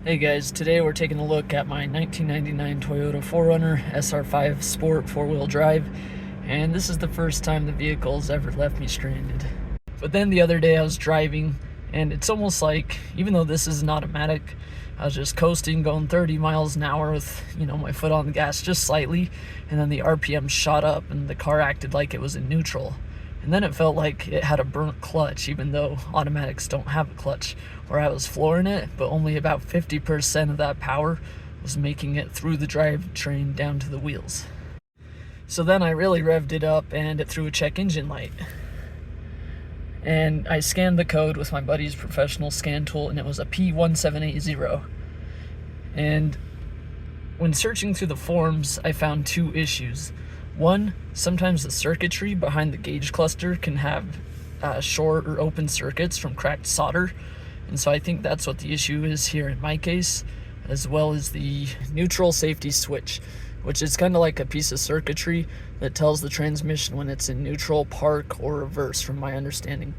Hey guys, today we're taking a look at my 1999 Toyota 4Runner SR5 Sport 4-wheel drive, and this is the first time the vehicle's ever left me stranded. But then the other day I was driving, and it's almost like, even though this is an automatic, I was just coasting, going 30 miles an hour with, my foot on the gas just slightly, and then the RPM shot up and the car acted like it was in neutral. And then it felt like it had a burnt clutch, even though automatics don't have a clutch, where I was flooring it, but only about 50% of that power was making it through the drivetrain down to the wheels. So then I really revved it up and it threw a check engine light. And I scanned the code with my buddy's professional scan tool, and it was a P1780. And when searching through the forums, I found two issues. One, sometimes the circuitry behind the gauge cluster can have short or open circuits from cracked solder, and so I think that's what the issue is here in my case, as well as the neutral safety switch, which is kind of like a piece of circuitry that tells the transmission when it's in neutral, park, or reverse, from my understanding.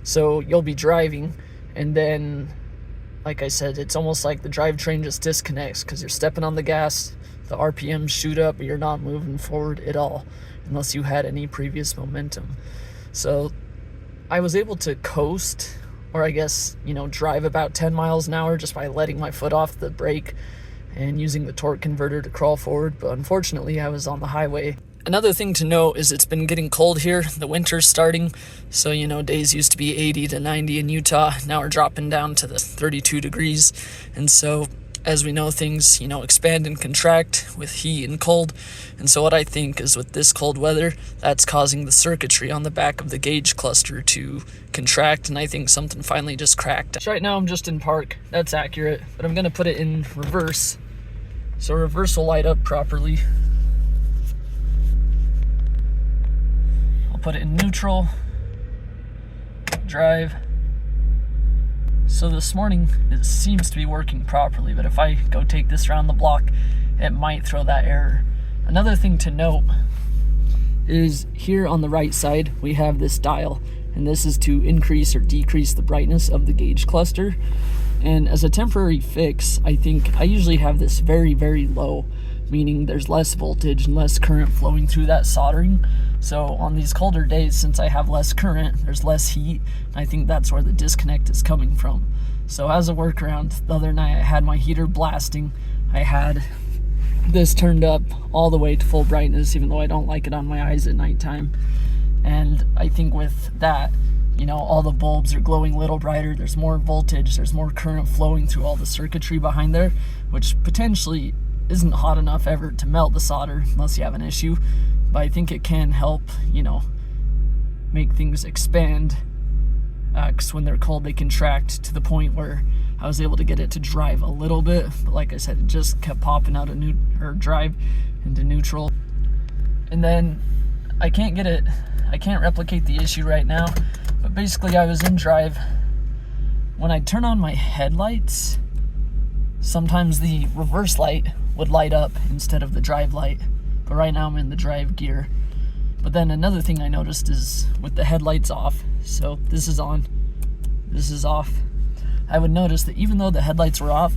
So you'll be driving, and then, like I said, it's almost like the drivetrain just disconnects because you're stepping on the gas, the RPMs shoot up, but you're not moving forward at all unless you had any previous momentum. So I was able to coast, or I guess, drive about 10 miles an hour just by letting my foot off the brake and using the torque converter to crawl forward, but unfortunately I was on the highway. Another thing to note is it's been getting cold here. The winter's starting, so days used to be 80 to 90 in Utah. Now we're dropping down to the 32 degrees, and so as we know, things, expand and contract with heat and cold. And so what I think is, with this cold weather, that's causing the circuitry on the back of the gauge cluster to contract, and I think something finally just cracked. So right now I'm just in park. That's accurate, but I'm gonna put it in reverse, so reverse will light up properly. I'll put it in neutral, drive. So this morning, it seems to be working properly, but if I go take this around the block, it might throw that error. Another thing to note is here on the right side, we have this dial, and this is to increase or decrease the brightness of the gauge cluster. And as a temporary fix, I think I usually have this very, very low, meaning there's less voltage and less current flowing through that soldering. So on these colder days, since I have less current, there's less heat, and I think that's where the disconnect is coming from. So as a workaround, the other night I had my heater blasting. I had this turned up all the way to full brightness, even though I don't like it on my eyes at nighttime. And I think with that, all the bulbs are glowing a little brighter, there's more voltage, there's more current flowing through all the circuitry behind there, which potentially isn't hot enough ever to melt the solder unless you have an issue. But I think it can help, make things expand, because when they're cold, they contract to the point where I was able to get it to drive a little bit. But like I said, it just kept popping out of drive into neutral. And then I can't replicate the issue right now, but basically I was in drive. When I turn on my headlights, sometimes the reverse light would light up instead of the drive light. But right now I'm in the drive gear. But then another thing I noticed is with the headlights off, so this is on, this is off, I would notice that even though the headlights were off,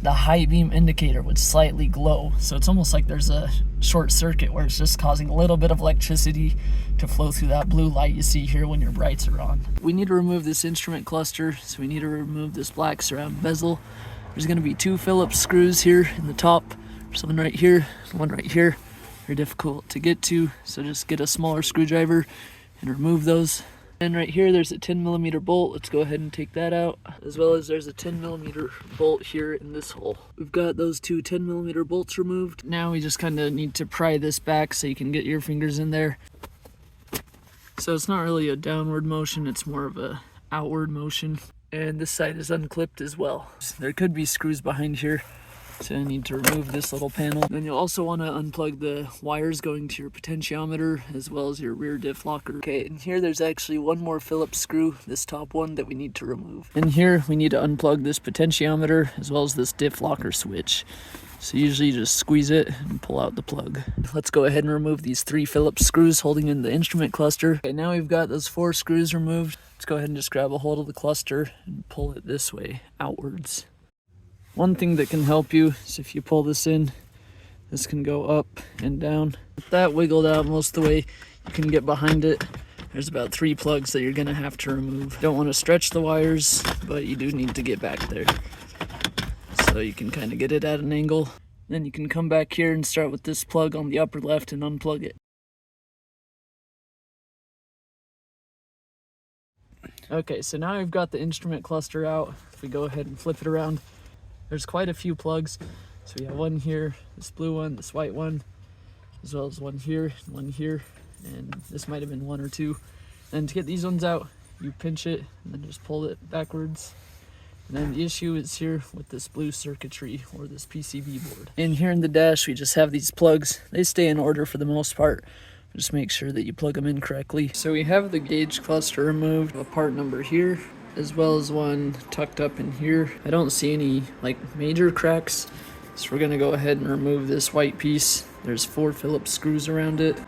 the high beam indicator would slightly glow. So it's almost like there's a short circuit where it's just causing a little bit of electricity to flow through that blue light you see here when your brights are on. We need to remove this instrument cluster, so we need to remove this black surround bezel. There's going to be two Phillips screws here in the top. There's one right here, one right here. They're difficult to get to, so just get a smaller screwdriver and remove those. And right here there's a 10mm bolt. Let's go ahead and take that out, as well as there's a 10mm bolt here in this hole. We've got those two 10mm bolts removed. Now we just kind of need to pry this back so you can get your fingers in there. So it's not really a downward motion, it's more of a outward motion. And this side is unclipped as well. There could be screws behind here, so I need to remove this little panel. Then you'll also want to unplug the wires going to your potentiometer, as well as your rear diff locker. Okay, and here there's actually one more Phillips screw, this top one, that we need to remove. And here we need to unplug this potentiometer, as well as this diff locker switch. So usually you just squeeze it and pull out the plug. Let's go ahead and remove these 3 Phillips screws holding in the instrument cluster. Okay, now we've got those 4 screws removed. Let's go ahead and just grab a hold of the cluster and pull it this way, outwards. One thing that can help you is if you pull this in, this can go up and down. With that wiggled out most of the way, you can get behind it. There's about 3 plugs that you're gonna have to remove. Don't want to stretch the wires, but you do need to get back there. So you can kind of get it at an angle. Then you can come back here and start with this plug on the upper left and unplug it. Okay, so now I've got the instrument cluster out. If we go ahead and flip it around, there's quite a few plugs. So we have one here, this blue one, this white one, as well as one here, and this might have been 1 or 2. And to get these ones out, you pinch it and then just pull it backwards. And then the issue is here with this blue circuitry or this PCB board. And here in the dash, we just have these plugs. They stay in order for the most part. Just make sure that you plug them in correctly. So we have the gauge cluster removed, a part number here, as well as one tucked up in here. I don't see any like major cracks. So we're gonna go ahead and remove this white piece. There's 4 Phillips screws around it.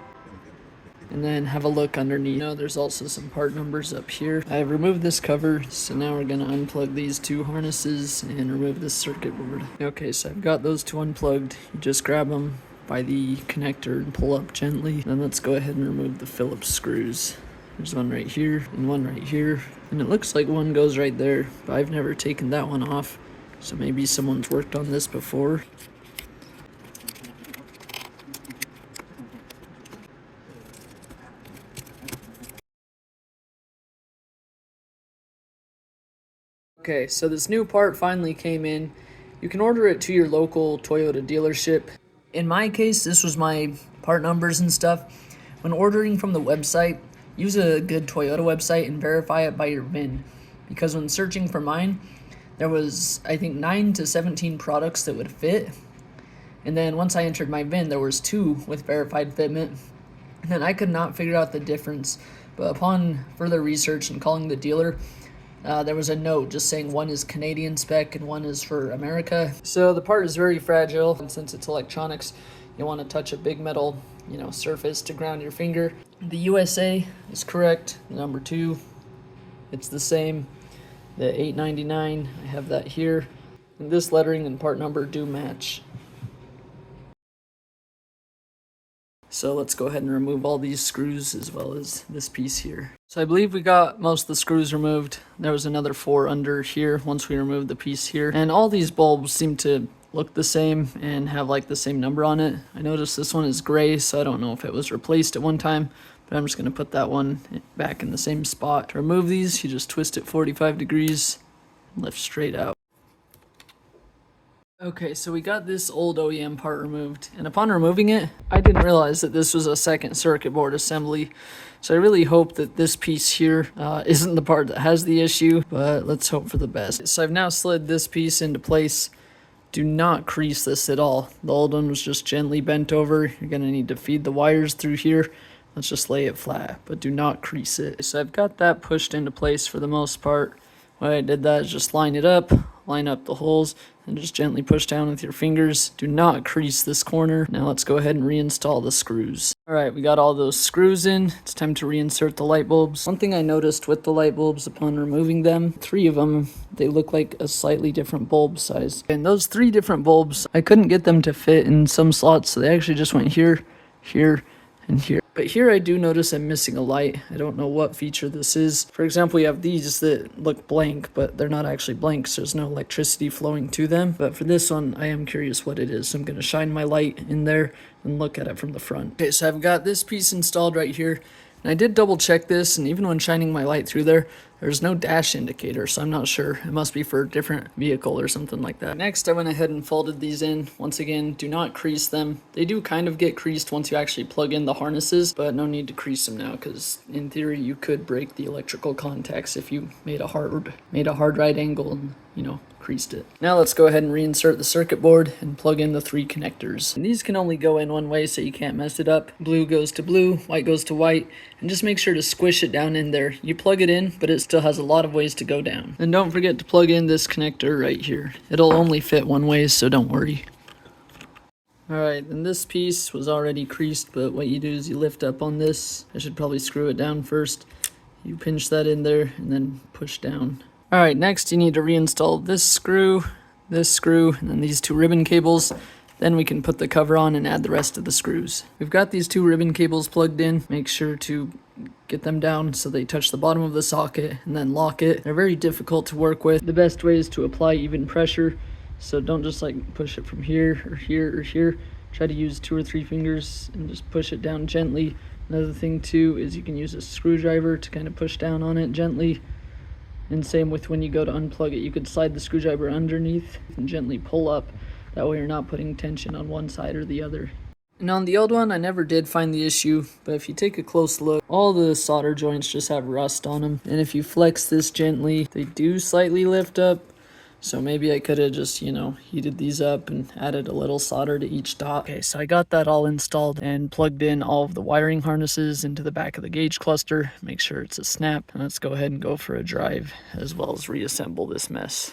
And then have a look underneath. Now there's also some part numbers up here. I've removed this cover, so now we're gonna unplug these 2 harnesses and remove this circuit board. Okay, so I've got those 2 unplugged. You just grab them by the connector and pull up gently. Then let's go ahead and remove the Phillips screws. There's one right here and one right here. And it looks like one goes right there, but I've never taken that one off. So maybe someone's worked on this before. Okay, so this new part finally came in. You can order it to your local Toyota dealership. In my case, this was my part numbers and stuff. When ordering from the website, use a good Toyota website and verify it by your VIN. Because when searching for mine, there was, I think, 9 to 17 products that would fit. And then once I entered my VIN, there was 2 with verified fitment. And then I could not figure out the difference. But upon further research and calling the dealer, there was a note just saying one is Canadian spec and one is for America. So the part is very fragile, and since it's electronics, you want to touch a big metal, surface to ground your finger. The USA is correct. Number 2, it's the same. The 899, I have that here. And this lettering and part number do match. So let's go ahead and remove all these screws as well as this piece here. So I believe we got most of the screws removed. There was another 4 under here once we removed the piece here. And all these bulbs seem to look the same and have like the same number on it. I noticed this one is gray, so I don't know if it was replaced at one time, but I'm just going to put that one back in the same spot. To remove these, you just twist it 45 degrees and lift straight out. Okay, so we got this old OEM part removed, and upon removing it, I didn't realize that this was a second circuit board assembly. So I really hope that this piece here isn't the part that has the issue, but let's hope for the best. So I've now slid this piece into place. Do not crease this at all. The old one was just gently bent over. You're gonna need to feed the wires through here. Let's just lay it flat, but do not crease it. So I've got that pushed into place for the most part. What I did that is just line it up, line up the holes, and just gently push down with your fingers. Do not crease this corner. Now let's go ahead and reinstall the screws. Alright, we got all those screws in. It's time to reinsert the light bulbs. One thing I noticed with the light bulbs upon removing them, 3 of them, they look like a slightly different bulb size. And those 3 different bulbs, I couldn't get them to fit in some slots, so they actually just went here, here, and here. But here I do notice I'm missing a light. I don't know what feature this is. For example, you have these that look blank, but they're not actually blank, so there's no electricity flowing to them. But for this one, I am curious what it is. So I'm going to shine my light in there and look at it from the front. Okay, so I've got this piece installed right here. And I did double check this, and even when shining my light through there, there's no dash indicator, so I'm not sure. It must be for a different vehicle or something like that. Next, I went ahead and folded these in. Once again, do not crease them. They do kind of get creased once you actually plug in the harnesses, but no need to crease them now, because in theory, you could break the electrical contacts if you made a hard right angle and, creased it. Now let's go ahead and reinsert the circuit board and plug in the 3 connectors. And these can only go in one way, so you can't mess it up. Blue goes to blue, white goes to white, and just make sure to squish it down in there. You plug it in, but it still has a lot of ways to go down. And don't forget to plug in this connector right here. It'll only fit one way, so don't worry. Alright, and this piece was already creased, but what you do is you lift up on this. I should probably screw it down first. You pinch that in there and then push down. Alright, next you need to reinstall this screw, this screw, and then these 2 ribbon cables. Then we can put the cover on and add the rest of the screws. We've got these 2 ribbon cables plugged in. Make sure to get them down so they touch the bottom of the socket and then lock it. They're very difficult to work with. The best way is to apply even pressure. So don't just like push it from here or here or here. Try to use 2 or 3 fingers and just push it down gently. Another thing too is you can use a screwdriver to kind of push down on it gently. And same with when you go to unplug it, you could slide the screwdriver underneath and gently pull up. That way you're not putting tension on one side or the other. And on the old one, I never did find the issue, but if you take a close look, all the solder joints just have rust on them. And if you flex this gently, they do slightly lift up. So maybe I could have just, heated these up and added a little solder to each dot. Okay, so I got that all installed and plugged in all of the wiring harnesses into the back of the gauge cluster. Make sure it's a snap. And let's go ahead and go for a drive as well as reassemble this mess.